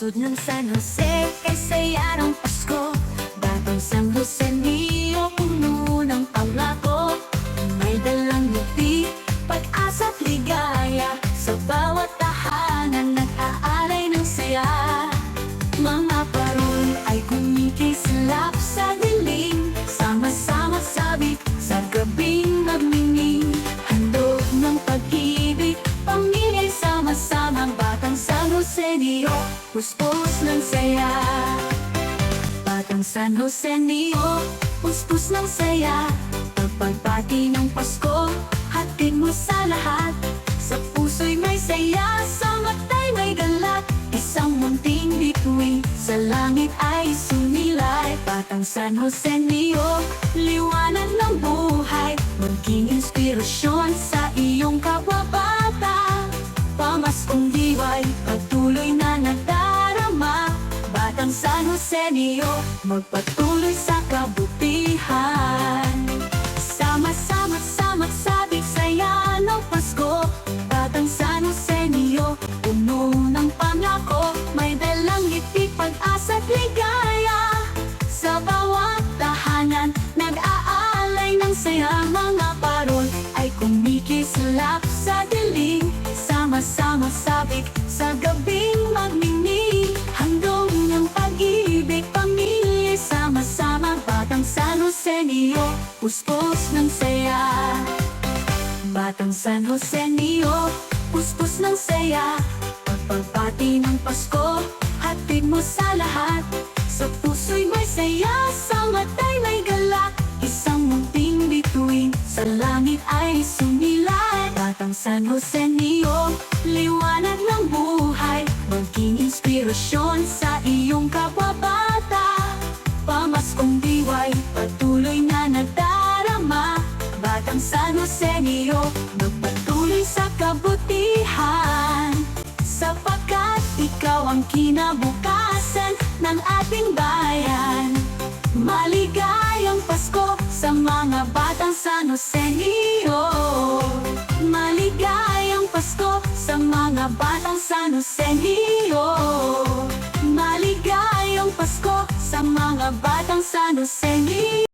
Pusod ng San Jose, kay saya ng Pasko. Batang San Jose Neo, puno ng pangako. May dalang ngiti, pag-asa at ligaya. Sa bawat tahanan, nag-aalay ng saya. Mga parol ay kumikislap sa dilim. Sama-sama sabik sa gabing nagminging. Handog ng pag-ibig, pamilya sama-sama. Batang San Jose Neo, puspos ng saya. Batang San Jose Neo, puspos ng saya. Pagpagpati ng Pasko, hatid mo sa lahat. Sa puso'y may saya, sa mata'y may galat. Isang munting bituin, sa langit ay sumilay. Batang San Jose Neo, liwanag ng buhay. Maging inspirasyon sa iyong kababata. Pamaskong diway, patuloy na nadarama. Batang San Jose Neo, magpatuloy sa kabutihan. Sama-sama sabik saya ng Pasko. Batang San Jose Neo, puno ng pangako. May dalang ngiti, pag-asa at ligaya. Sa bawat tahanan, nag-aalay ng saya. Mga parol ay kumikislap sa dilim. Sama-sama sabik sa gabing magmingning. Handog ng pag-ibig, pamilya sama-sama. Batang San Jose Neo, puspos ng saya. Batang San Jose Neo, puspos ng saya. Pagpagpati ng Pasko, hatid mo sa lahat. Sa puso'y may saya, sa mata'y may galak. Isang munting bituin, sa langit ay sumilay. Batang San Jose Neo, liwanag ng buhay. Maging inspirasyon sa iyong kababata. Pamaskong diway, patuloy na nadarama. Batang San Jose Neo, magpatuloy sa kabutihan. Sapagkat ikaw ang kinabukasan ng ating bayan. Maligayang Pasko sa mga batang San Jose Neo. Maligayang Pasko sa mga batang San Jose Neo. Maligayang Pasko sa mga batang San Jose Neo.